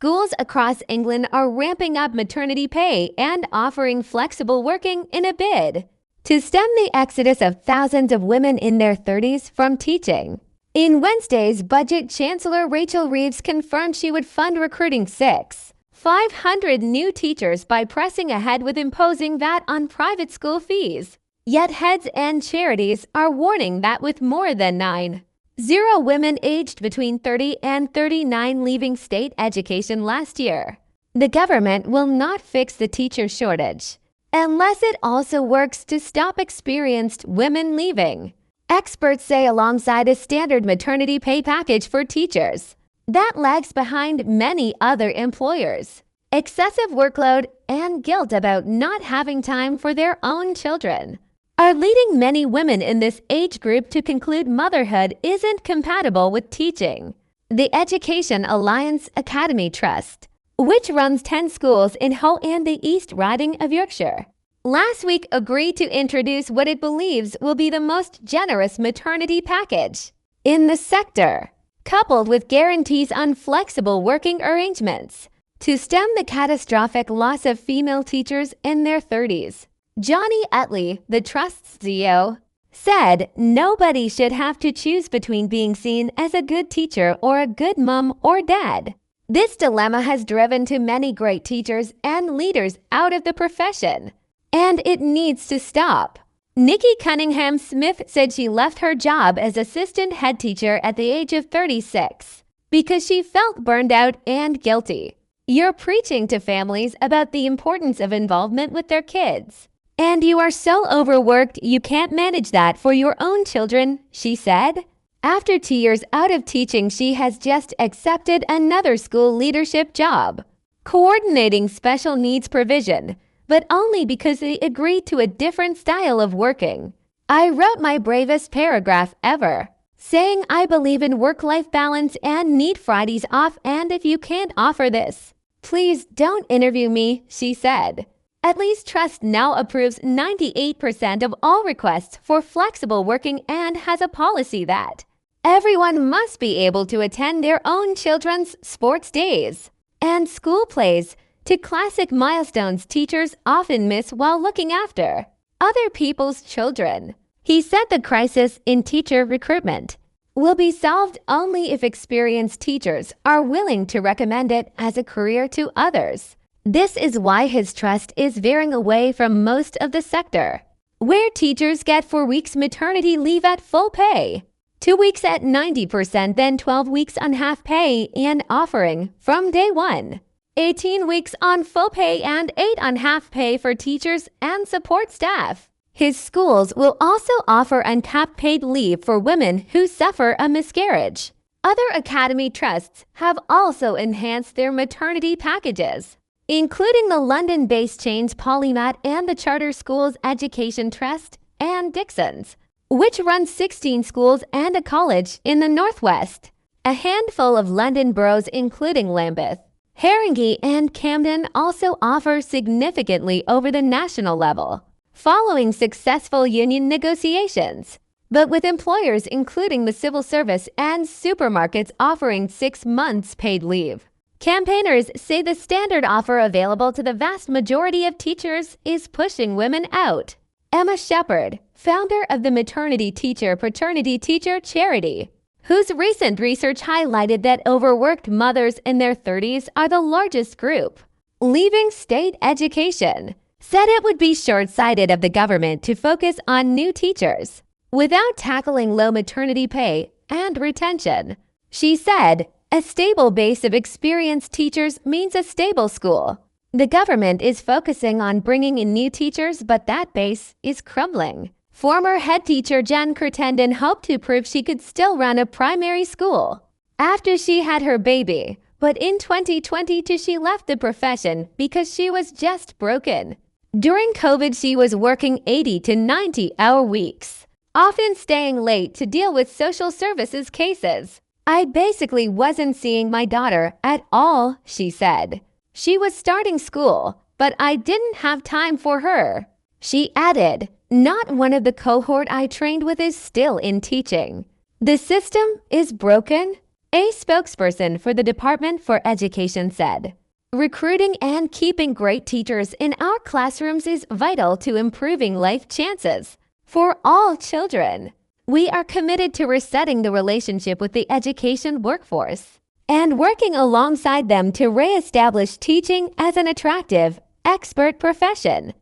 Schools across England are ramping up maternity pay and offering flexible working in a bid to stem the exodus of thousands of women in their 30s from teaching. In Wednesday's budget, Chancellor Rachel Reeves confirmed she would fund recruiting 500 new teachers by pressing ahead with imposing VAT on private school fees. Yet heads and charities are warning that with more than 90 women aged between 30 and 39 leaving state education last year, the government will not fix the teacher shortage unless it also works to stop experienced women leaving. Experts say alongside a standard maternity pay package for teachers that lags behind many other employers, excessive workload and guilt about not having time for their own children are leading many women in this age group to conclude motherhood isn't compatible with teaching. The Education Alliance Academy Trust, which runs 10 schools in Hoe and the East Riding of Yorkshire, last week agreed to introduce what it believes will be the most generous maternity package in the sector, coupled with guarantees on flexible working arrangements to stem the catastrophic loss of female teachers in their 30s. Johnny Utley, the Trust's CEO, said nobody should have to choose between being seen as a good teacher or a good mom or dad. This dilemma has driven too many great teachers and leaders out of the profession, and it needs to stop. Nikki Cunningham-Smith said she left her job as assistant head teacher at the age of 36 because she felt burned out and guilty. You're preaching to families about the importance of involvement with their kids, and you are so overworked you can't manage that for your own children, she said. After 2 years out of teaching, she has just accepted another school leadership job, coordinating special needs provision, but only because they agreed to a different style of working. I wrote my bravest paragraph ever, saying I believe in work-life balance and need Fridays off, and if you can't offer this, please don't interview me, she said. Utley's Trust now approves 98% of all requests for flexible working and has a policy that everyone must be able to attend their own children's sports days and school plays to classic milestones teachers often miss while looking after other people's children. He said the crisis in teacher recruitment will be solved only if experienced teachers are willing to recommend it as a career to others. This is why his trust is veering away from most of the sector, where teachers get 4 weeks maternity leave at full pay, 2 weeks at 90%, then 12 weeks on half pay, and offering, from day one, 18 weeks on full pay and 8 on half pay for teachers and support staff. His schools will also offer uncapped paid leave for women who suffer a miscarriage. Other academy trusts have also enhanced their maternity packages, including the London-based chains Polymat and the Charter Schools Education Trust and Dixon's, which runs 16 schools and a college in the Northwest. A handful of London boroughs, including Lambeth, Haringey, and Camden, also offer significantly over the national level, following successful union negotiations, but with employers including the civil service and supermarkets offering 6 months paid leave. Campaigners say the standard offer available to the vast majority of teachers is pushing women out. Emma Shepherd, founder of the Maternity Teacher Paternity Teacher charity, whose recent research highlighted that overworked mothers in their 30s are the largest group leaving state education, said it would be short-sighted of the government to focus on new teachers without tackling low maternity pay and retention. She said, a stable base of experienced teachers means a stable school. The government is focusing on bringing in new teachers, but that base is crumbling. Former head teacher Jen Curtendon hoped to prove she could still run a primary school after she had her baby, but in 2022 she left the profession because she was just broken. During COVID, she was working 80 to 90-hour weeks, often staying late to deal with social services cases. I basically wasn't seeing my daughter at all, she said. She was starting school, but I didn't have time for her. She added, not one of the cohort I trained with is still in teaching. The system is broken A spokesperson for the Department for Education said, "Recruiting and keeping great teachers in our classrooms is vital to improving life chances for all children. We are committed to resetting the relationship with the education workforce and working alongside them to reestablish teaching as an attractive, expert profession."